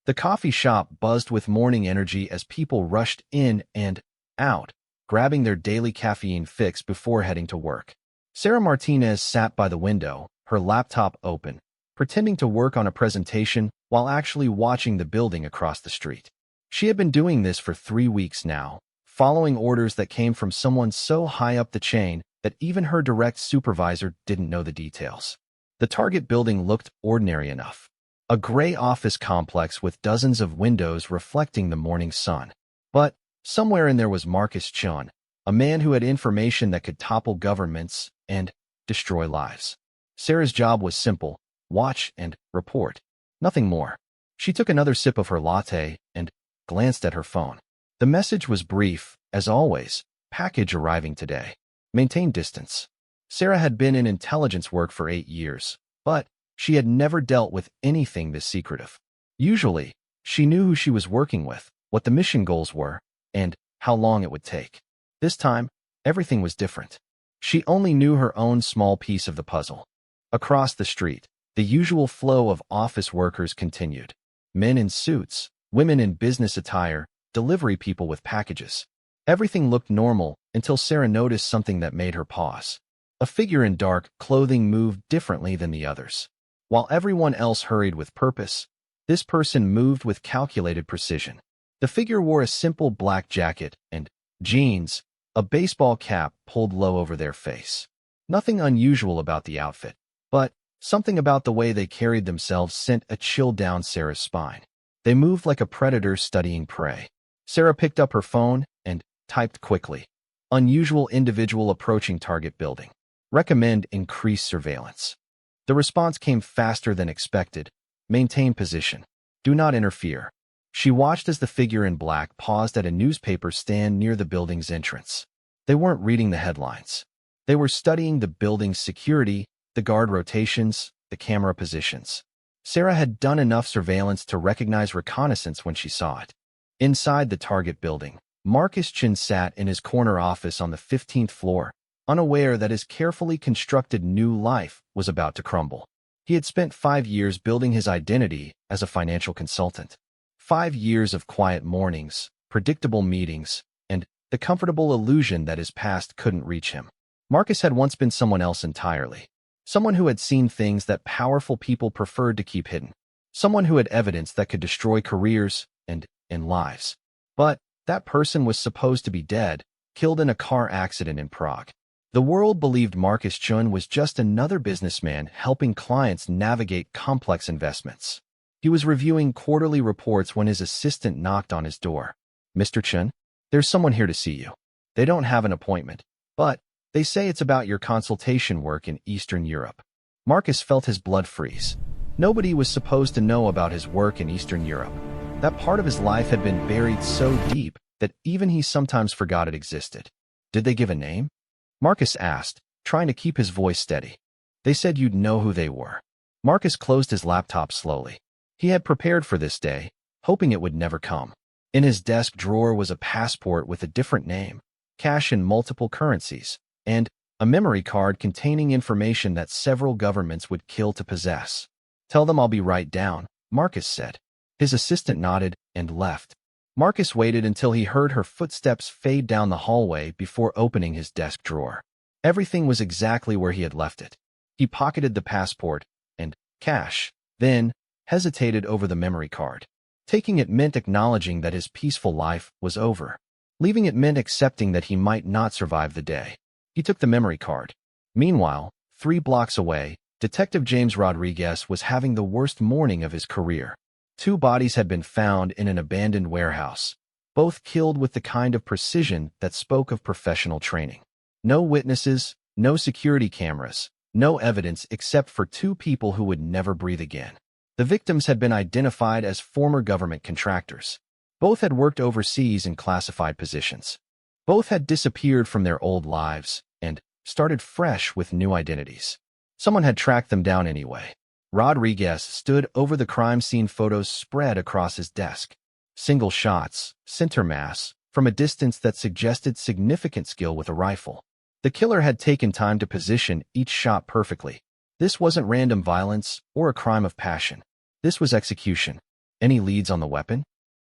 The coffee shop buzzed with morning energy as people rushed in and out, grabbing their daily caffeine fix before heading to work. Sarah Martinez sat by the window, her laptop open, pretending to work on a presentation while actually watching the building across the street. She had been doing this for 3 weeks now, following orders that came from someone so high up the chain that even her direct supervisor didn't know the details. The Target building looked ordinary enough. A gray office complex with dozens of windows reflecting the morning sun. But somewhere in there was Marcus Chun, a man who had information that could topple governments and destroy lives. Sarah's job was simple: watch and report. Nothing more. She took another sip of her latte and glanced at her phone. The message was brief, as always: package arriving today. Maintain distance. Sarah had been in intelligence work for 8 years, but she had never dealt with anything this secretive. Usually, she knew who she was working with, what the mission goals were, and how long it would take. This time, everything was different. She only knew her own small piece of the puzzle. Across the street, the usual flow of office workers continued. Men in suits, women in business attire, delivery people with packages. Everything looked normal until Sarah noticed something that made her pause. A figure in dark clothing moved differently than the others. While everyone else hurried with purpose, this person moved with calculated precision. The figure wore a simple black jacket and jeans, a baseball cap pulled low over their face. Nothing unusual about the outfit, but something about the way they carried themselves sent a chill down Sarah's spine. They moved like a predator studying prey. Sarah picked up her phone and typed quickly. Unusual individual approaching Target building. Recommend increased surveillance. The response came faster than expected. Maintain position. Do not interfere. She watched as the figure in black paused at a newspaper stand near the building's entrance. They weren't reading the headlines. They were studying the building's security, the guard rotations, the camera positions. Sarah had done enough surveillance to recognize reconnaissance when she saw it. Inside the Target building, Marcus Chin sat in his corner office on the 15th floor, unaware that his carefully constructed new life was about to crumble. He had spent 5 years building his identity as a financial consultant. 5 years of quiet mornings, predictable meetings, and the comfortable illusion that his past couldn't reach him. Marcus had once been someone else entirely. Someone who had seen things that powerful people preferred to keep hidden. Someone who had evidence that could destroy careers and lives. But that person was supposed to be dead, killed in a car accident in Prague. The world believed Marcus Chun was just another businessman helping clients navigate complex investments. He was reviewing quarterly reports when his assistant knocked on his door. "Mr. Chun, there's someone here to see you. They don't have an appointment, but they say it's about your consultation work in Eastern Europe." Marcus felt his blood freeze. Nobody was supposed to know about his work in Eastern Europe. That part of his life had been buried so deep that even he sometimes forgot it existed. "Did they give a name?" Marcus asked, trying to keep his voice steady. "They said you'd know who they were." Marcus closed his laptop slowly. He had prepared for this day, hoping it would never come. In his desk drawer was a passport with a different name, cash in multiple currencies, and a memory card containing information that several governments would kill to possess. "Tell them I'll be right down," Marcus said. His assistant nodded and left. Marcus waited until he heard her footsteps fade down the hallway before opening his desk drawer. Everything was exactly where he had left it. He pocketed the passport and cash, then hesitated over the memory card. Taking it meant acknowledging that his peaceful life was over. Leaving it meant accepting that he might not survive the day. He took the memory card. Meanwhile, 3 blocks away, Detective James Rodriguez was having the worst morning of his career. 2 bodies had been found in an abandoned warehouse, both killed with the kind of precision that spoke of professional training. No witnesses, no security cameras, no evidence except for 2 people who would never breathe again. The victims had been identified as former government contractors. Both had worked overseas in classified positions. Both had disappeared from their old lives and started fresh with new identities. Someone had tracked them down anyway. Rodriguez stood over the crime scene photos spread across his desk. Single shots, center mass, from a distance that suggested significant skill with a rifle. The killer had taken time to position each shot perfectly. This wasn't random violence or a crime of passion. This was execution. Any leads on the weapon?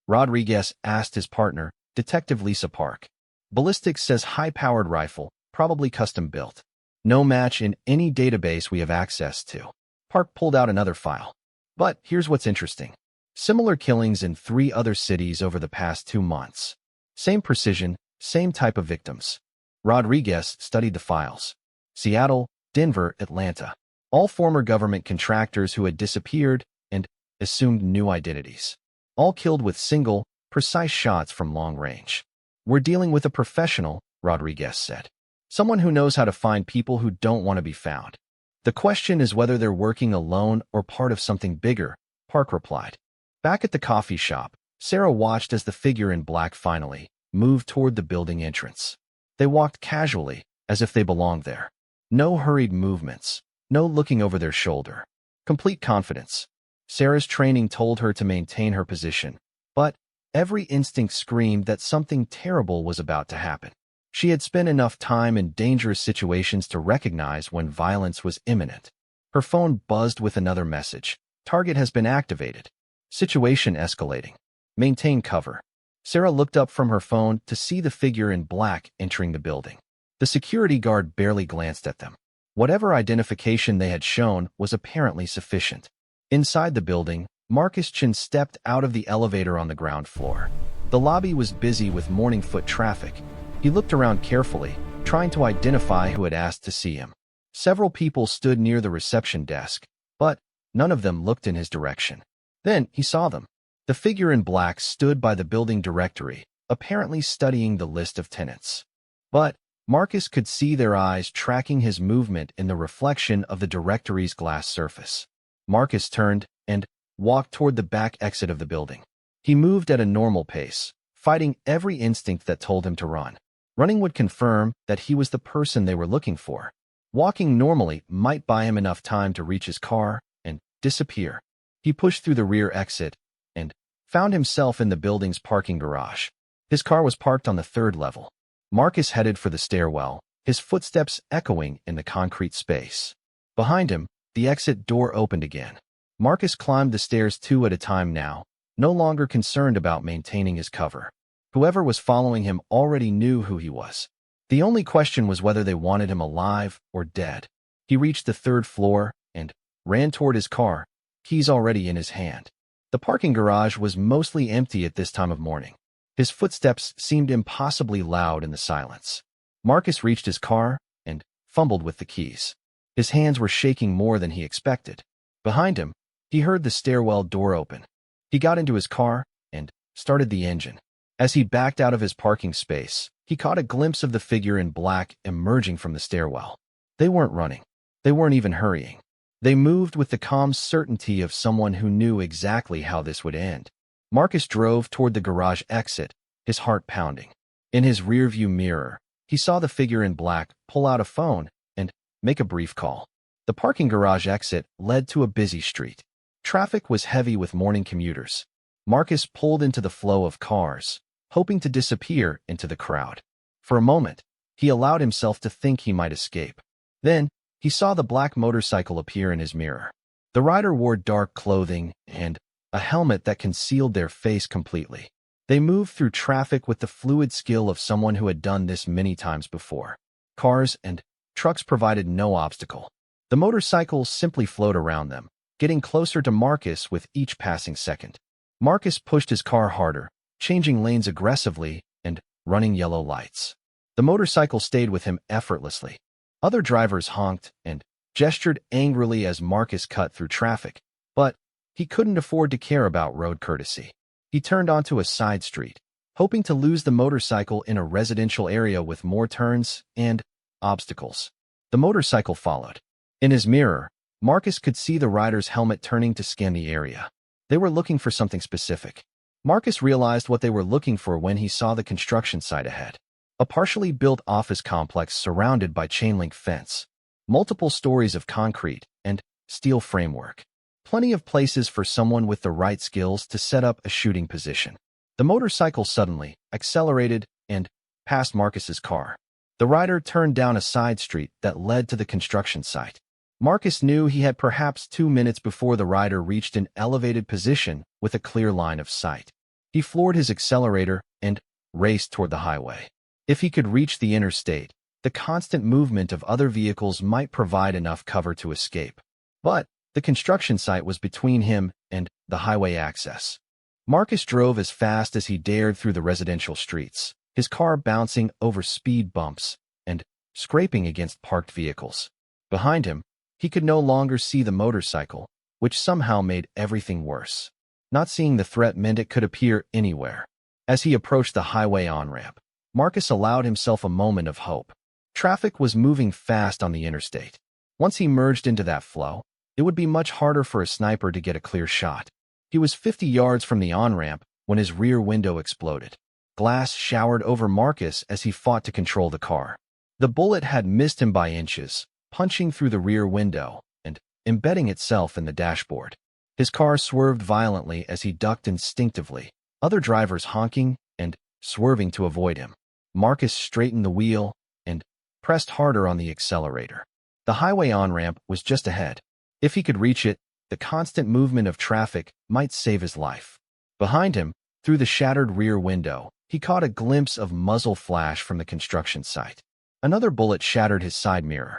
Rodriguez asked his partner, Detective Lisa Park. Ballistics says high-powered rifle, probably custom-built. No match in any database we have access to. Park pulled out another file. But here's what's interesting. Similar killings in 3 other cities over the past 2 months. Same precision, same type of victims. Rodriguez studied the files. Seattle, Denver, Atlanta. All former government contractors who had disappeared and assumed new identities. All killed with single, precise shots from long range. We're dealing with a professional, Rodriguez said. Someone who knows how to find people who don't want to be found. The question is whether they're working alone or part of something bigger, Park replied. Back at the coffee shop, Sarah watched as the figure in black finally moved toward the building entrance. They walked casually, as if they belonged there. No hurried movements, no looking over their shoulder. Complete confidence. Sarah's training told her to maintain her position, but every instinct screamed that something terrible was about to happen. She had spent enough time in dangerous situations to recognize when violence was imminent. Her phone buzzed with another message. Target has been activated. Situation escalating. Maintain cover. Sarah looked up from her phone to see the figure in black entering the building. The security guard barely glanced at them. Whatever identification they had shown was apparently sufficient. Inside the building, Marcus Chin stepped out of the elevator on the ground floor. The lobby was busy with morning foot traffic. He looked around carefully, trying to identify who had asked to see him. Several people stood near the reception desk, but none of them looked in his direction. Then he saw them. The figure in black stood by the building directory, apparently studying the list of tenants. But Marcus could see their eyes tracking his movement in the reflection of the directory's glass surface. Marcus turned and walked toward the back exit of the building. He moved at a normal pace, fighting every instinct that told him to run. Running would confirm that he was the person they were looking for. Walking normally might buy him enough time to reach his car and disappear. He pushed through the rear exit and found himself in the building's parking garage. His car was parked on the 3rd level. Marcus headed for the stairwell, his footsteps echoing in the concrete space. Behind him, the exit door opened again. Marcus climbed the stairs 2 at a time now, no longer concerned about maintaining his cover. Whoever was following him already knew who he was. The only question was whether they wanted him alive or dead. He reached the 3rd floor and ran toward his car, keys already in his hand. The parking garage was mostly empty at this time of morning. His footsteps seemed impossibly loud in the silence. Marcus reached his car and fumbled with the keys. His hands were shaking more than he expected. Behind him, he heard the stairwell door open. He got into his car and started the engine. As he backed out of his parking space, he caught a glimpse of the figure in black emerging from the stairwell. They weren't running. They weren't even hurrying. They moved with the calm certainty of someone who knew exactly how this would end. Marcus drove toward the garage exit, his heart pounding. In his rearview mirror, he saw the figure in black pull out a phone and make a brief call. The parking garage exit led to a busy street. Traffic was heavy with morning commuters. Marcus pulled into the flow of cars, hoping to disappear into the crowd. For a moment, he allowed himself to think he might escape. Then, he saw the black motorcycle appear in his mirror. The rider wore dark clothing and a helmet that concealed their face completely. They moved through traffic with the fluid skill of someone who had done this many times before. Cars and trucks provided no obstacle. The motorcycles simply flowed around them, getting closer to Marcus with each passing second. Marcus pushed his car harder, changing lanes aggressively and running yellow lights. The motorcycle stayed with him effortlessly. Other drivers honked and gestured angrily as Marcus cut through traffic, but he couldn't afford to care about road courtesy. He turned onto a side street, hoping to lose the motorcycle in a residential area with more turns and obstacles. The motorcycle followed. In his mirror, Marcus could see the rider's helmet turning to scan the area. They were looking for something specific. Marcus realized what they were looking for when he saw the construction site ahead. A partially built office complex surrounded by chain-link fence, multiple stories of concrete and steel framework. Plenty of places for someone with the right skills to set up a shooting position. The motorcycle suddenly accelerated and passed Marcus's car. The rider turned down a side street that led to the construction site. Marcus knew he had perhaps 2 minutes before the rider reached an elevated position with a clear line of sight. He floored his accelerator and raced toward the highway. If he could reach the interstate, the constant movement of other vehicles might provide enough cover to escape. But the construction site was between him and the highway access. Marcus drove as fast as he dared through the residential streets, his car bouncing over speed bumps and scraping against parked vehicles. Behind him, he could no longer see the motorcycle, which somehow made everything worse. Not seeing the threat meant it could appear anywhere. As he approached the highway on-ramp, Marcus allowed himself a moment of hope. Traffic was moving fast on the interstate. Once he merged into that flow, it would be much harder for a sniper to get a clear shot. He was 50 yards from the on-ramp when his rear window exploded. Glass showered over Marcus as he fought to control the car. The bullet had missed him by inches, punching through the rear window and embedding itself in the dashboard. His car swerved violently as he ducked instinctively, other drivers honking and swerving to avoid him. Marcus straightened the wheel and pressed harder on the accelerator. The highway on-ramp was just ahead. If he could reach it, the constant movement of traffic might save his life. Behind him, through the shattered rear window, he caught a glimpse of muzzle flash from the construction site. Another bullet shattered his side mirror.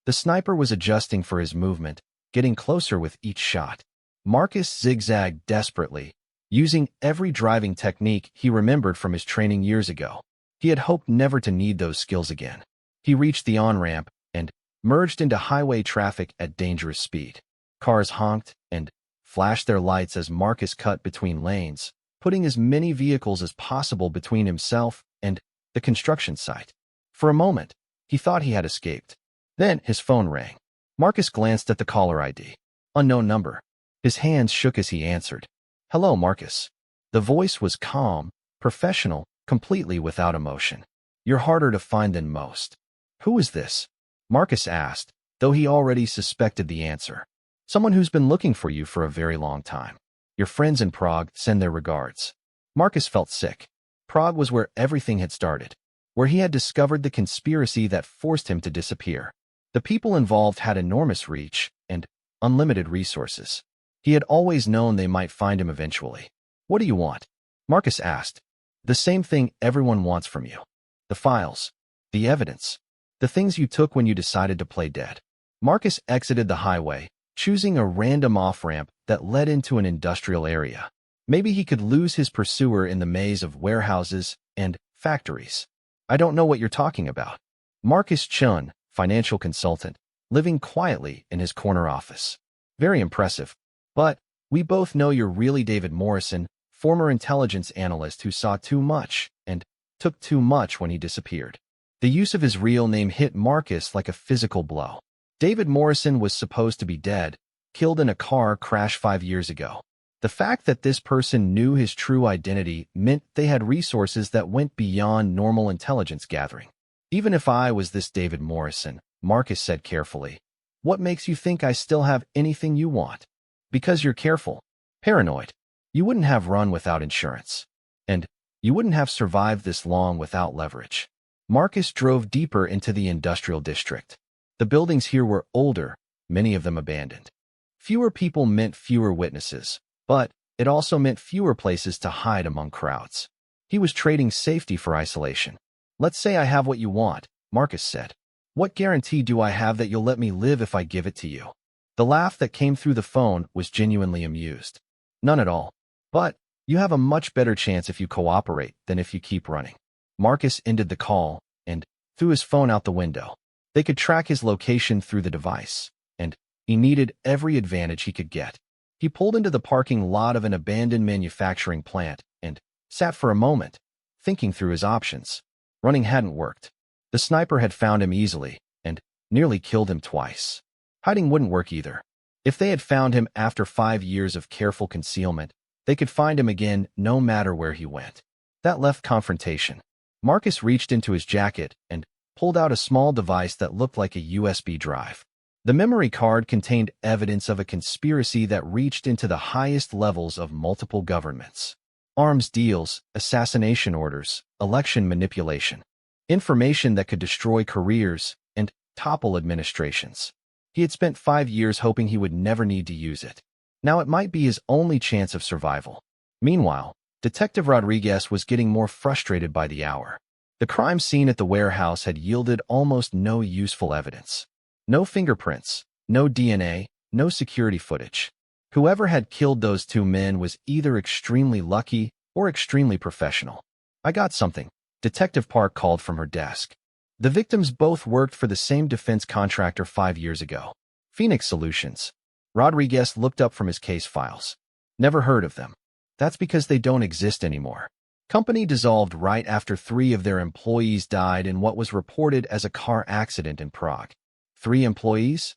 The sniper was adjusting for his movement, getting closer with each shot. Marcus zigzagged desperately, using every driving technique he remembered from his training years ago. He had hoped never to need those skills again. He reached the on-ramp and merged into highway traffic at dangerous speed. Cars honked and flashed their lights as Marcus cut between lanes, putting as many vehicles as possible between himself and the construction site. For a moment, he thought he had escaped. Then his phone rang. Marcus glanced at the caller ID. Unknown number. His hands shook as he answered. Hello, Marcus. The voice was calm, professional, completely without emotion. You're harder to find than most. Who is this? Marcus asked, though he already suspected the answer. Someone who's been looking for you for a very long time. Your friends in Prague send their regards. Marcus felt sick. Prague was where everything had started, where he had discovered the conspiracy that forced him to disappear. The people involved had enormous reach and unlimited resources. He had always known they might find him eventually. What do you want? Marcus asked. The same thing everyone wants from you. The files. The evidence. The things you took when you decided to play dead. Marcus exited the highway, choosing a random off-ramp that led into an industrial area. Maybe he could lose his pursuer in the maze of warehouses and factories. I don't know what you're talking about. Marcus Chun, financial consultant, living quietly in his corner office. Very impressive. But we both know you're really David Morrison, former intelligence analyst who saw too much and took too much when he disappeared. The use of his real name hit Marcus like a physical blow. David Morrison was supposed to be dead, killed in a car crash 5 years ago. The fact that this person knew his true identity meant they had resources that went beyond normal intelligence gathering. Even if I was this David Morrison, Marcus said carefully, what makes you think I still have anything you want? Because you're careful. Paranoid. You wouldn't have run without insurance. And you wouldn't have survived this long without leverage. Marcus drove deeper into the industrial district. The buildings here were older, many of them abandoned. Fewer people meant fewer witnesses, but it also meant fewer places to hide among crowds. He was trading safety for isolation. Let's say I have what you want, Marcus said. What guarantee do I have that you'll let me live if I give it to you? The laugh that came through the phone was genuinely amused. None at all. But you have a much better chance if you cooperate than if you keep running. Marcus ended the call and threw his phone out the window. They could track his location through the device, and he needed every advantage he could get. He pulled into the parking lot of an abandoned manufacturing plant and sat for a moment, thinking through his options. Running hadn't worked. The sniper had found him easily and nearly killed him twice. Hiding wouldn't work either. If they had found him after 5 years of careful concealment, they could find him again no matter where he went. That left confrontation. Marcus reached into his jacket and pulled out a small device that looked like a USB drive. The memory card contained evidence of a conspiracy that reached into the highest levels of multiple governments. Arms deals, assassination orders, election manipulation. Information that could destroy careers and topple administrations. He had spent 5 years hoping he would never need to use it. Now it might be his only chance of survival. Meanwhile, Detective Rodriguez was getting more frustrated by the hour. The crime scene at the warehouse had yielded almost no useful evidence. No fingerprints, no DNA, no security footage. Whoever had killed those two men was either extremely lucky or extremely professional. "I got something," Detective Park called from her desk. The victims both worked for the same defense contractor 5 years ago. Phoenix Solutions. Rodriguez looked up from his case files. "Never heard of them." "That's because they don't exist anymore. Company dissolved right after 3 of their employees died in what was reported as a car accident in Prague." 3 employees?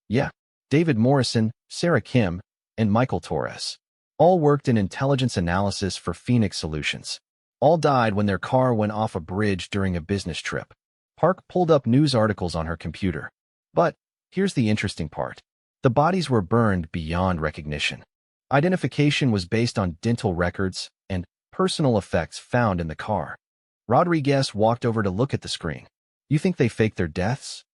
Yeah. David Morrison, Sarah Kim, and Michael Torres. All worked in intelligence analysis for Phoenix Solutions. All died when their car went off a bridge during a business trip. Park pulled up news articles on her computer. But here's the interesting part. The bodies were burned beyond recognition. Identification was based on dental records and personal effects found in the car. Rodriguez walked over to look at the screen. "You think they faked their deaths?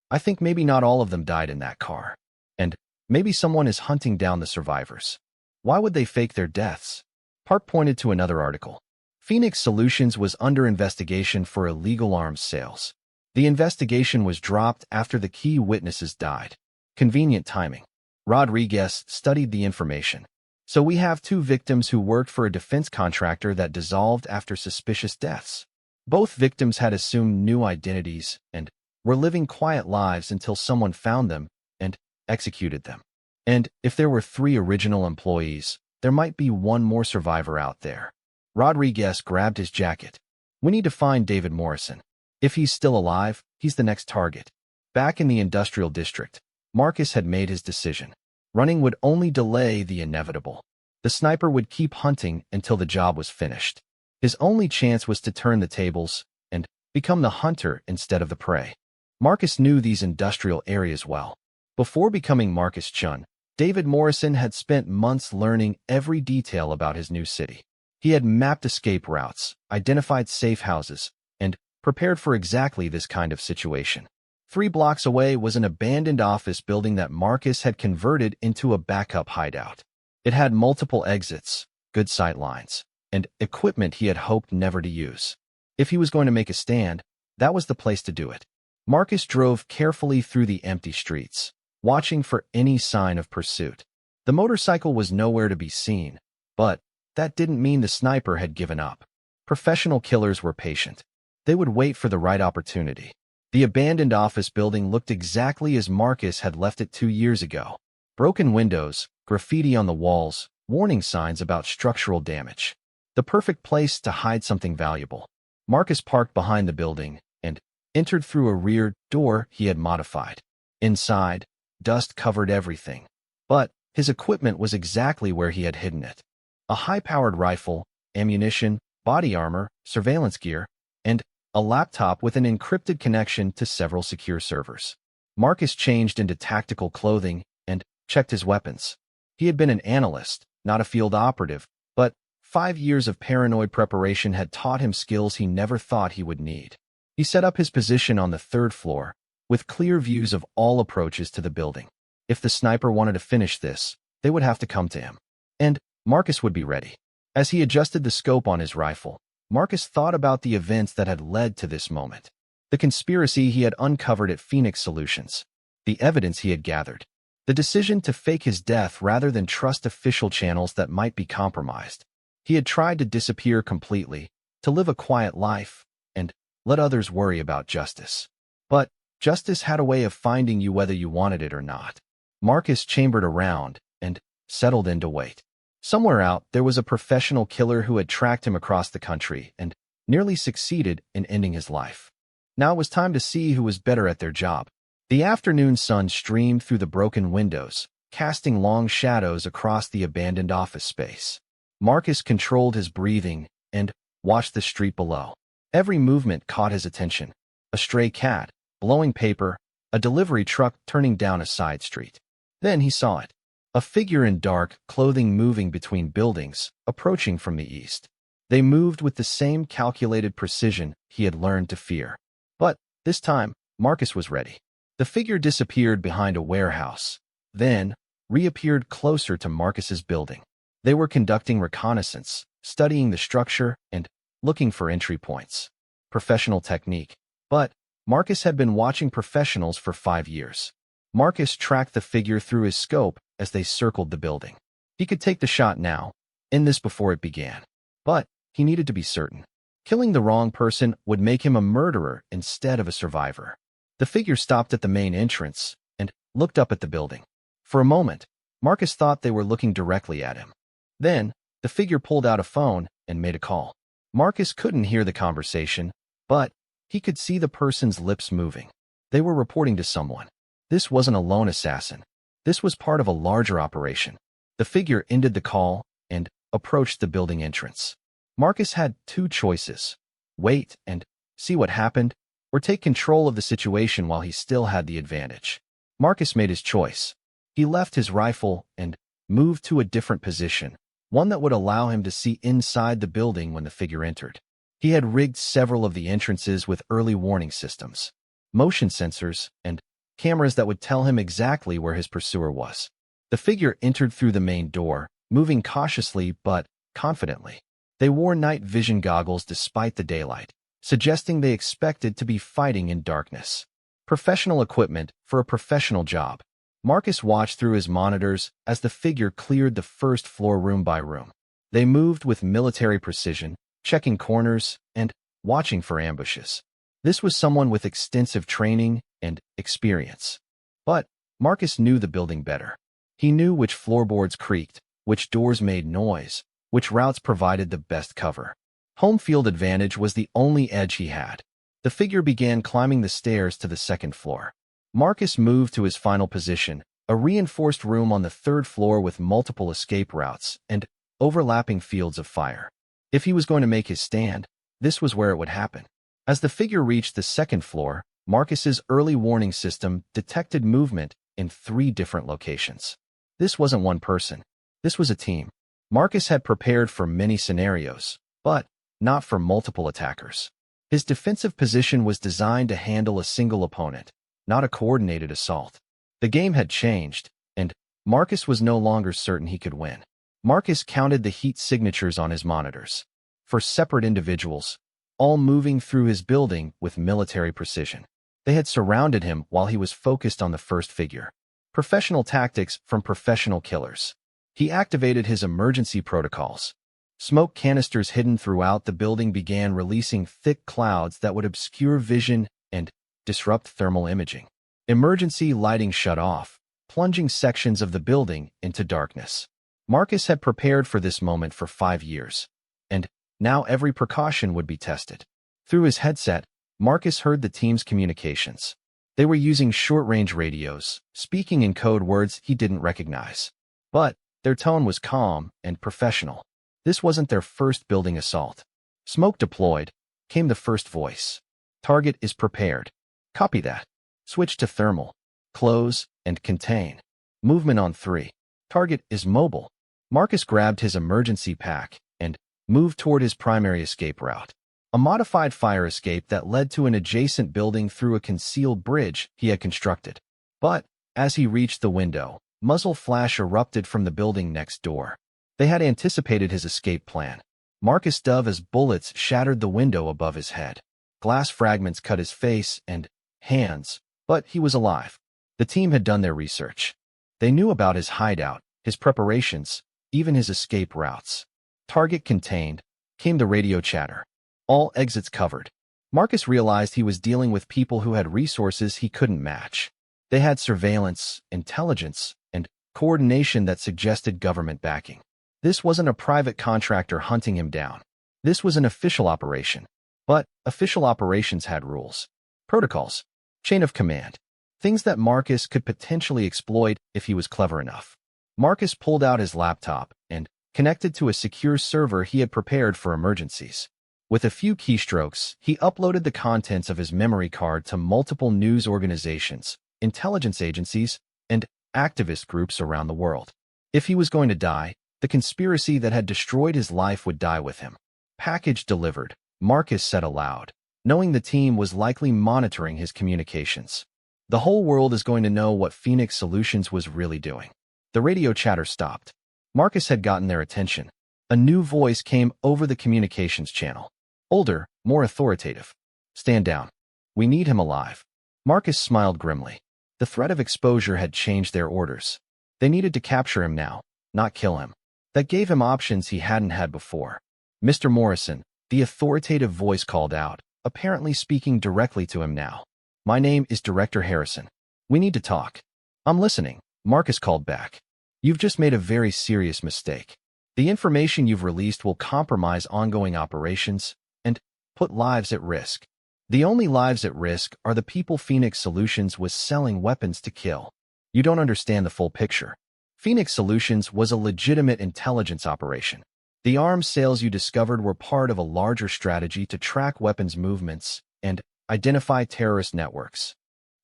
I think maybe not all of them died in that car. And maybe someone is hunting down the survivors. Why would they fake their deaths?" Park pointed to another article. Phoenix Solutions was under investigation for illegal arms sales. The investigation was dropped after the key witnesses died. Convenient timing. Rodriguez studied the information. "So we have 2 victims who worked for a defense contractor that dissolved after suspicious deaths. Both victims had assumed new identities and were living quiet lives until someone found them and executed them. And if there were 3 original employees, there might be one more survivor out there." Rodriguez grabbed his jacket. "We need to find David Morrison. If he's still alive, he's the next target." Back in the industrial district, Marcus had made his decision. Running would only delay the inevitable. The sniper would keep hunting until the job was finished. His only chance was to turn the tables and become the hunter instead of the prey. Marcus knew these industrial areas well. Before becoming Marcus Chun, David Morrison had spent months learning every detail about his new city. He had mapped escape routes, identified safe houses, and prepared for exactly this kind of situation. 3 blocks away was an abandoned office building that Marcus had converted into a backup hideout. It had multiple exits, good sight lines, and equipment he had hoped never to use. If he was going to make a stand, that was the place to do it. Marcus drove carefully through the empty streets, watching for any sign of pursuit. The motorcycle was nowhere to be seen, but that didn't mean the sniper had given up. Professional killers were patient. They would wait for the right opportunity. The abandoned office building looked exactly as Marcus had left it 2 years ago. Broken windows, graffiti on the walls, warning signs about structural damage. The perfect place to hide something valuable. Marcus parked behind the building and entered through a rear door he had modified. Inside, dust covered everything. But his equipment was exactly where he had hidden it. A high-powered rifle, ammunition, body armor, surveillance gear, and a laptop with an encrypted connection to several secure servers. Marcus changed into tactical clothing and checked his weapons. He had been an analyst, not a field operative, but 5 years of paranoid preparation had taught him skills he never thought he would need. He set up his position on the 3rd floor, with clear views of all approaches to the building. If the sniper wanted to finish this, they would have to come to him. And Marcus would be ready. As he adjusted the scope on his rifle, Marcus thought about the events that had led to this moment. The conspiracy he had uncovered at Phoenix Solutions. The evidence he had gathered. The decision to fake his death rather than trust official channels that might be compromised. He had tried to disappear completely, to live a quiet life, and let others worry about justice. But justice had a way of finding you whether you wanted it or not. Marcus chambered around and settled in to wait. Somewhere out, there was a professional killer who had tracked him across the country and nearly succeeded in ending his life. Now it was time to see who was better at their job. The afternoon sun streamed through the broken windows, casting long shadows across the abandoned office space. Marcus controlled his breathing and watched the street below. Every movement caught his attention. A stray cat, blowing paper, a delivery truck turning down a side street. Then he saw it. A figure in dark clothing moving between buildings, approaching from the east. They moved with the same calculated precision he had learned to fear. But this time, Marcus was ready. The figure disappeared behind a warehouse, then reappeared closer to Marcus's building. They were conducting reconnaissance, studying the structure, and looking for entry points. Professional technique. But Marcus had been watching professionals for 5 years. Marcus tracked the figure through his scope as they circled the building. He could take the shot now, end this before it began. But he needed to be certain. Killing the wrong person would make him a murderer instead of a survivor. The figure stopped at the main entrance and looked up at the building. For a moment, Marcus thought they were looking directly at him. Then, the figure pulled out a phone and made a call. Marcus couldn't hear the conversation, but he could see the person's lips moving. They were reporting to someone. This wasn't a lone assassin. This was part of a larger operation. The figure ended the call and approached the building entrance. Marcus had 2 choices: wait and see what happened, or take control of the situation while he still had the advantage. Marcus made his choice. He left his rifle and moved to a different position, one that would allow him to see inside the building when the figure entered. He had rigged several of the entrances with early warning systems, motion sensors, and cameras that would tell him exactly where his pursuer was. The figure entered through the main door, moving cautiously but confidently. They wore night vision goggles despite the daylight, suggesting they expected to be fighting in darkness. Professional equipment for a professional job. Marcus watched through his monitors as the figure cleared the first floor room by room. They moved with military precision, checking corners and watching for ambushes. This was someone with extensive training and experience. But Marcus knew the building better. He knew which floorboards creaked, which doors made noise, which routes provided the best cover. Home field advantage was the only edge he had. The figure began climbing the stairs to the second floor. Marcus moved to his final position, a reinforced room on the 3rd floor with multiple escape routes and overlapping fields of fire. If he was going to make his stand, this was where it would happen. As the figure reached the 2nd floor, Marcus's early warning system detected movement in 3 different locations. This wasn't one person. This was a team. Marcus had prepared for many scenarios, but not for multiple attackers. His defensive position was designed to handle a single opponent, not a coordinated assault. The game had changed, and Marcus was no longer certain he could win. Marcus counted the heat signatures on his monitors. For separate individuals, all moving through his building with military precision. They had surrounded him while he was focused on the first figure. Professional tactics from professional killers. He activated his emergency protocols. Smoke canisters hidden throughout the building began releasing thick clouds that would obscure vision and disrupt thermal imaging. Emergency lighting shut off, plunging sections of the building into darkness. Marcus had prepared for this moment for 5 years, and now every precaution would be tested. Through his headset, Marcus heard the team's communications. They were using short-range radios, speaking in code words he didn't recognize. But their tone was calm and professional. This wasn't their first building assault. Smoke deployed, came the first voice. Target is prepared. Copy that. Switch to thermal. Close and contain. Movement on 3. Target is mobile. Marcus grabbed his emergency pack and moved toward his primary escape route. A modified fire escape that led to an adjacent building through a concealed bridge he had constructed. But as he reached the window, muzzle flash erupted from the building next door. They had anticipated his escape plan. Marcus dove as bullets shattered the window above his head. Glass fragments cut his face and hands, but he was alive. The team had done their research. They knew about his hideout, his preparations, even his escape routes. Target contained, came the radio chatter. All exits covered. Marcus realized he was dealing with people who had resources he couldn't match. They had surveillance, intelligence, and coordination that suggested government backing. This wasn't a private contractor hunting him down. This was an official operation. But official operations had rules, protocols, chain of command, things that Marcus could potentially exploit if he was clever enough. Marcus pulled out his laptop and connected to a secure server he had prepared for emergencies. With a few keystrokes, he uploaded the contents of his memory card to multiple news organizations, intelligence agencies, and activist groups around the world. If he was going to die, the conspiracy that had destroyed his life would die with him. Package delivered, Marcus said aloud, knowing the team was likely monitoring his communications. The whole world is going to know what Phoenix Solutions was really doing. The radio chatter stopped. Marcus had gotten their attention. A new voice came over the communications channel. Older, more authoritative. Stand down. We need him alive. Marcus smiled grimly. The threat of exposure had changed their orders. They needed to capture him now, not kill him. That gave him options he hadn't had before. Mr. Morrison, the authoritative voice called out, apparently speaking directly to him now. My name is Director Harrison. We need to talk. I'm listening, Marcus called back. You've just made a very serious mistake. The information you've released will compromise ongoing operations and put lives at risk. The only lives at risk are the people Phoenix Solutions was selling weapons to kill. You don't understand the full picture. Phoenix Solutions was a legitimate intelligence operation. The arms sales you discovered were part of a larger strategy to track weapons movements and identify terrorist networks.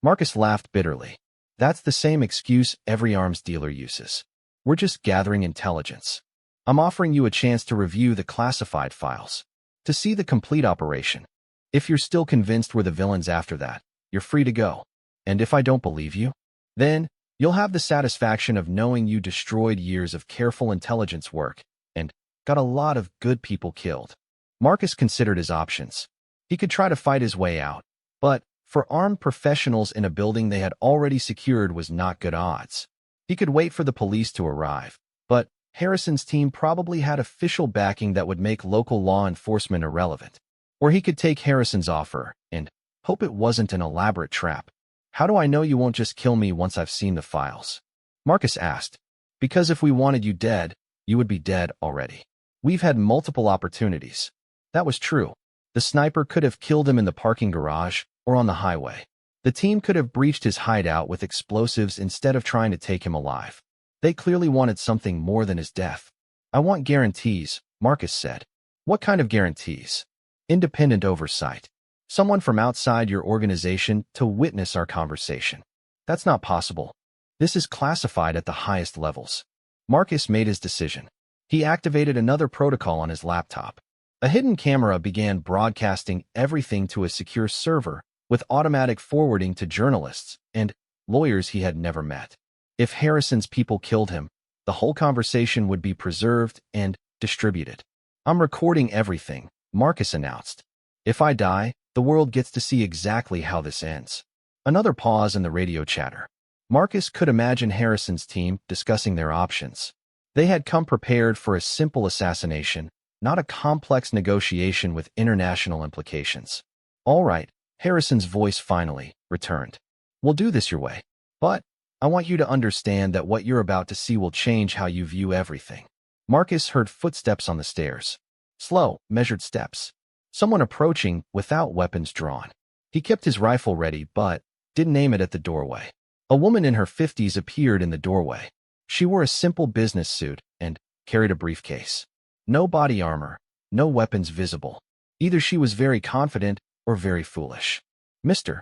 Marcus laughed bitterly. That's the same excuse every arms dealer uses. We're just gathering intelligence. I'm offering you a chance to review the classified files, to see the complete operation. If you're still convinced we're the villains after that, you're free to go. And if I don't believe you, then you'll have the satisfaction of knowing you destroyed years of careful intelligence work and got a lot of good people killed. Marcus considered his options. He could try to fight his way out, but for armed professionals in a building they had already secured was not good odds. He could wait for the police to arrive, but Harrison's team probably had official backing that would make local law enforcement irrelevant. Or he could take Harrison's offer and hope it wasn't an elaborate trap. How do I know you won't just kill me once I've seen the files? Marcus asked. Because if we wanted you dead, you would be dead already. We've had multiple opportunities. That was true. The sniper could have killed him in the parking garage or on the highway. The team could have breached his hideout with explosives instead of trying to take him alive. They clearly wanted something more than his death. I want guarantees, Marcus said. What kind of guarantees? Independent oversight. Someone from outside your organization to witness our conversation. That's not possible. This is classified at the highest levels. Marcus made his decision. He activated another protocol on his laptop. A hidden camera began broadcasting everything to a secure server with automatic forwarding to journalists and lawyers he had never met. If Harrison's people killed him, the whole conversation would be preserved and distributed. I'm recording everything, Marcus announced. If I die, the world gets to see exactly how this ends. Another pause in the radio chatter. Marcus could imagine Harrison's team discussing their options. They had come prepared for a simple assassination, not a complex negotiation with international implications. All right, Harrison's voice finally returned. We'll do this your way. But I want you to understand that what you're about to see will change how you view everything. Marcus heard footsteps on the stairs. Slow, measured steps. Someone approaching without weapons drawn. He kept his rifle ready, but didn't aim it at the doorway. A woman in her 50s appeared in the doorway. She wore a simple business suit and carried a briefcase. No body armor, no weapons visible. Either she was very confident or very foolish. Mr.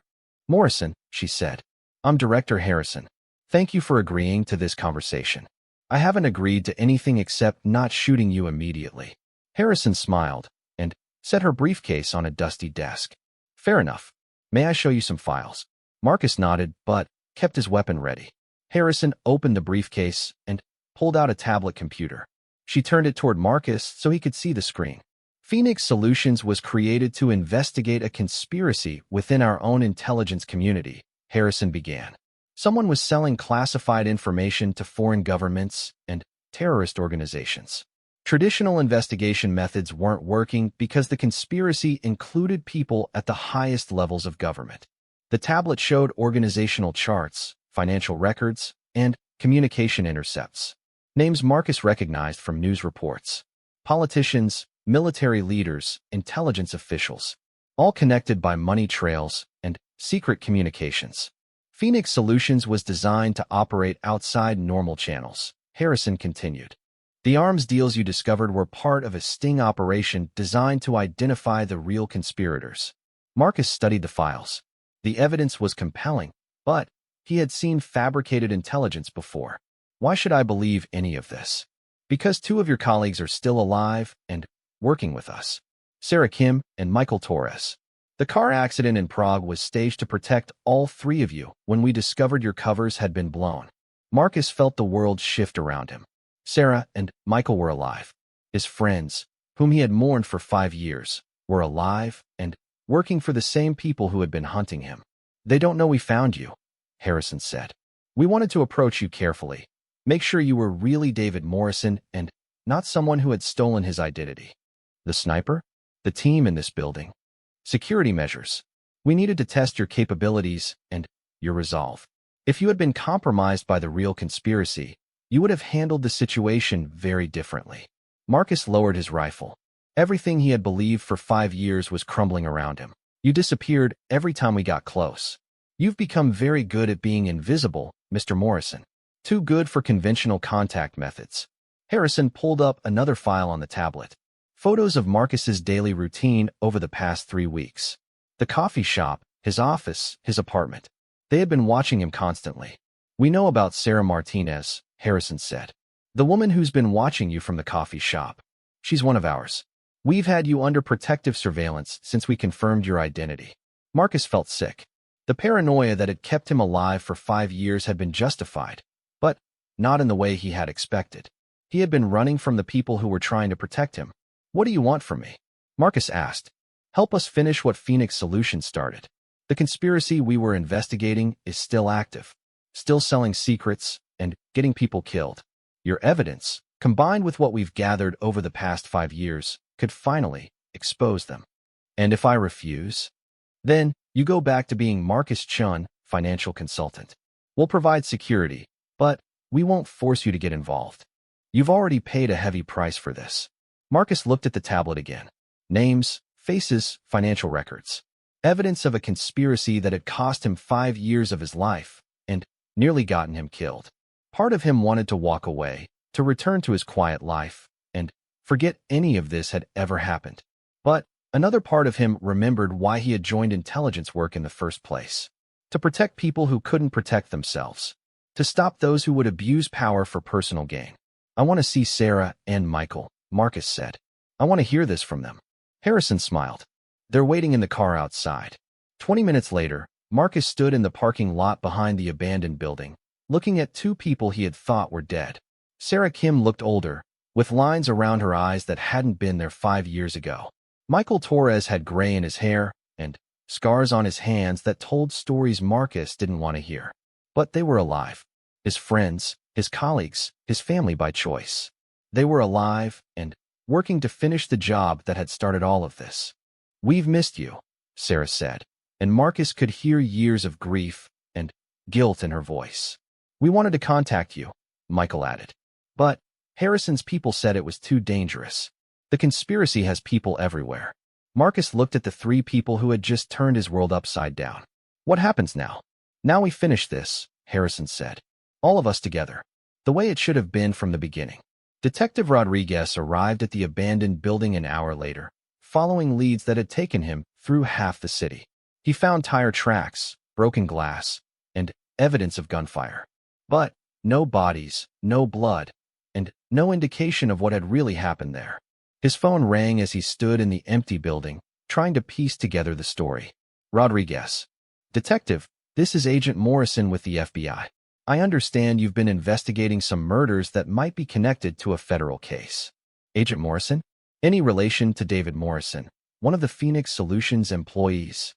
Morrison, she said. I'm Director Harrison. Thank you for agreeing to this conversation. I haven't agreed to anything except not shooting you immediately. Harrison smiled and set her briefcase on a dusty desk. Fair enough. May I show you some files? Marcus nodded, but kept his weapon ready. Harrison opened the briefcase and pulled out a tablet computer. She turned it toward Marcus so he could see the screen. Phoenix Solutions was created to investigate a conspiracy within our own intelligence community, Harrison began. Someone was selling classified information to foreign governments and terrorist organizations. Traditional investigation methods weren't working because the conspiracy included people at the highest levels of government. The tablet showed organizational charts, financial records, and communication intercepts. Names Marcus recognized from news reports. Politicians, military leaders, intelligence officials, all connected by money trails and secret communications. Phoenix Solutions was designed to operate outside normal channels, Harrison continued. The arms deals you discovered were part of a sting operation designed to identify the real conspirators. Marcus studied the files. The evidence was compelling, but he had seen fabricated intelligence before. Why should I believe any of this? Because two of your colleagues are still alive and working with us. Sarah Kim and Michael Torres. The car accident in Prague was staged to protect all three of you when we discovered your covers had been blown. Marcus felt the world shift around him. Sarah and Michael were alive. His friends, whom he had mourned for 5 years, were alive and working for the same people who had been hunting him. They don't know we found you, Harrison said. We wanted to approach you carefully. Make sure you were really David Morrison and not someone who had stolen his identity. The sniper? The team in this building. Security measures. We needed to test your capabilities and your resolve. If you had been compromised by the real conspiracy, you would have handled the situation very differently. Marcus lowered his rifle. Everything he had believed for 5 years was crumbling around him. You disappeared every time we got close. You've become very good at being invisible, Mr. Morrison. Too good for conventional contact methods. Harrison pulled up another file on the tablet. Photos of Marcus's daily routine over the past 3 weeks. The coffee shop, his office, his apartment. They had been watching him constantly. We know about Sarah Martinez, Harrison said. The woman who's been watching you from the coffee shop. She's one of ours. We've had you under protective surveillance since we confirmed your identity. Marcus felt sick. The paranoia that had kept him alive for 5 years had been justified, but not in the way he had expected. He had been running from the people who were trying to protect him. What do you want from me? Marcus asked. Help us finish what Phoenix Solutions started. The conspiracy we were investigating is still active, still selling secrets and getting people killed. Your evidence, combined with what we've gathered over the past 5 years, could finally expose them. And if I refuse? Then you go back to being Marcus Chun, financial consultant. We'll provide security, but we won't force you to get involved. You've already paid a heavy price for this. Marcus looked at the tablet again. Names, faces, financial records. Evidence of a conspiracy that had cost him 5 years of his life and nearly gotten him killed. Part of him wanted to walk away, to return to his quiet life, and forget any of this had ever happened. But another part of him remembered why he had joined intelligence work in the first place. To protect people who couldn't protect themselves. To stop those who would abuse power for personal gain. I want to see Sarah and Michael, Marcus said. I want to hear this from them. Harrison smiled. They're waiting in the car outside. 20 minutes later, Marcus stood in the parking lot behind the abandoned building, looking at 2 people he had thought were dead. Sarah Kim looked older, with lines around her eyes that hadn't been there 5 years ago. Michael Torres had gray in his hair and scars on his hands that told stories Marcus didn't want to hear. But they were alive. His friends, his colleagues, his family by choice. They were alive and working to finish the job that had started all of this. We've missed you, Sarah said, and Marcus could hear years of grief and guilt in her voice. We wanted to contact you, Michael added. But Harrison's people said it was too dangerous. The conspiracy has people everywhere. Marcus looked at the 3 people who had just turned his world upside down. What happens now? Now we finish this, Harrison said. All of us together. The way it should have been from the beginning. Detective Rodriguez arrived at the abandoned building an hour later, following leads that had taken him through half the city. He found tire tracks, broken glass, and evidence of gunfire. But no bodies, no blood, and no indication of what had really happened there. His phone rang as he stood in the empty building, trying to piece together the story. Rodriguez. Detective, this is Agent Morrison with the FBI. I understand you've been investigating some murders that might be connected to a federal case. Agent Morrison? Any relation to David Morrison, one of the Phoenix Solutions employees?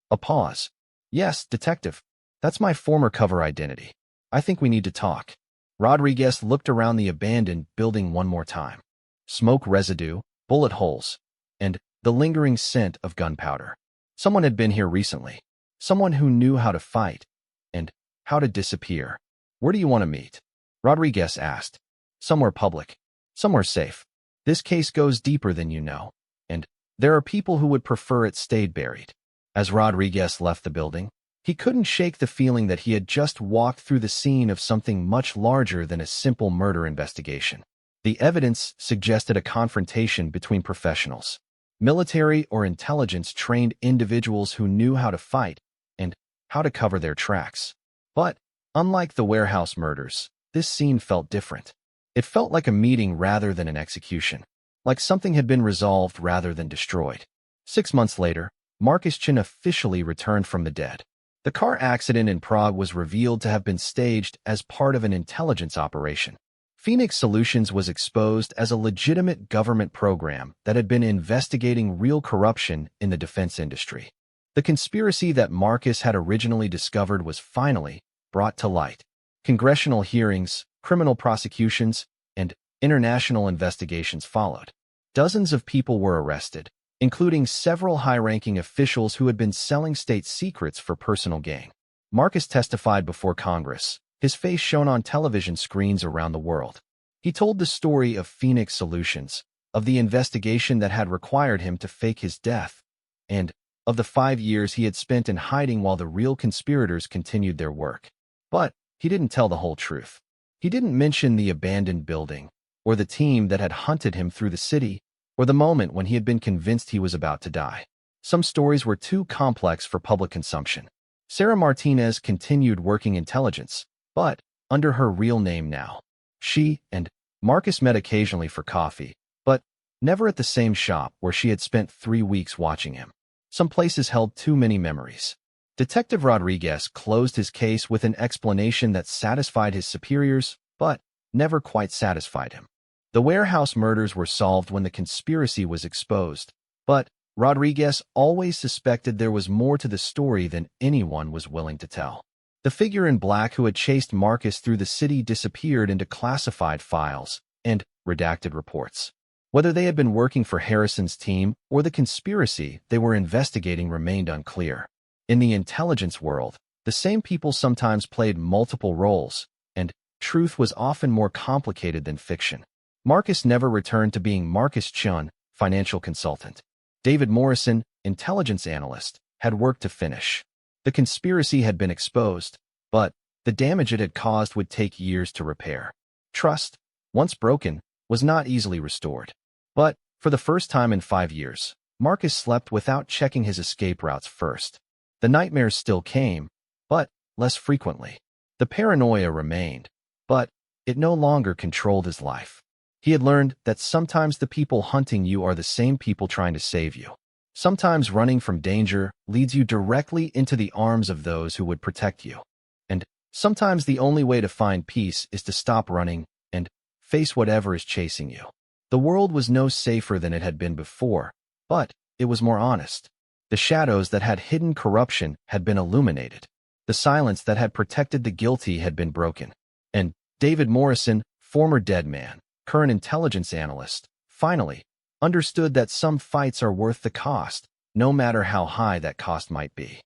A pause. Yes, detective. That's my former cover identity. I think we need to talk. Rodriguez looked around the abandoned building one more time. Smoke residue, bullet holes, and the lingering scent of gunpowder. Someone had been here recently. Someone who knew how to fight and how to disappear. Where do you want to meet? Rodriguez asked. Somewhere public. Somewhere safe. This case goes deeper than you know, and there are people who would prefer it stayed buried. As Rodriguez left the building, he couldn't shake the feeling that he had just walked through the scene of something much larger than a simple murder investigation. The evidence suggested a confrontation between professionals, military or intelligence-trained individuals who knew how to fight and how to cover their tracks. But, unlike the warehouse murders, this scene felt different. It felt like a meeting rather than an execution, like something had been resolved rather than destroyed. 6 months later, Marcus Chin officially returned from the dead. The car accident in Prague was revealed to have been staged as part of an intelligence operation. Phoenix Solutions was exposed as a legitimate government program that had been investigating real corruption in the defense industry. The conspiracy that Marcus had originally discovered was finally brought to light. Congressional hearings, criminal prosecutions, and international investigations followed. Dozens of people were arrested, including several high-ranking officials who had been selling state secrets for personal gain. Marcus testified before Congress, his face shown on television screens around the world. He told the story of Phoenix Solutions, of the investigation that had required him to fake his death, and of the 5 years he had spent in hiding while the real conspirators continued their work. But he didn't tell the whole truth. He didn't mention the abandoned building, or the team that had hunted him through the city, or the moment when he had been convinced he was about to die. Some stories were too complex for public consumption. Sarah Martinez continued working intelligence, but under her real name now. She and Marcus met occasionally for coffee, but never at the same shop where she had spent 3 weeks watching him. Some places held too many memories. Detective Rodriguez closed his case with an explanation that satisfied his superiors, but never quite satisfied him. The warehouse murders were solved when the conspiracy was exposed, but Rodriguez always suspected there was more to the story than anyone was willing to tell. The figure in black who had chased Marcus through the city disappeared into classified files and redacted reports. Whether they had been working for Harrison's team or the conspiracy they were investigating remained unclear. In the intelligence world, the same people sometimes played multiple roles, and truth was often more complicated than fiction. Marcus never returned to being Marcus Chun, financial consultant. David Morrison, intelligence analyst, had work to finish. The conspiracy had been exposed, but the damage it had caused would take years to repair. Trust, once broken, was not easily restored. But, for the first time in 5 years, Marcus slept without checking his escape routes first. The nightmares still came, but less frequently. The paranoia remained, but it no longer controlled his life. He had learned that sometimes the people hunting you are the same people trying to save you. Sometimes running from danger leads you directly into the arms of those who would protect you. And sometimes the only way to find peace is to stop running and face whatever is chasing you. The world was no safer than it had been before, but it was more honest. The shadows that had hidden corruption had been illuminated. The silence that had protected the guilty had been broken. And David Morrison, former dead man, current intelligence analyst, finally understood that some fights are worth the cost, no matter how high that cost might be.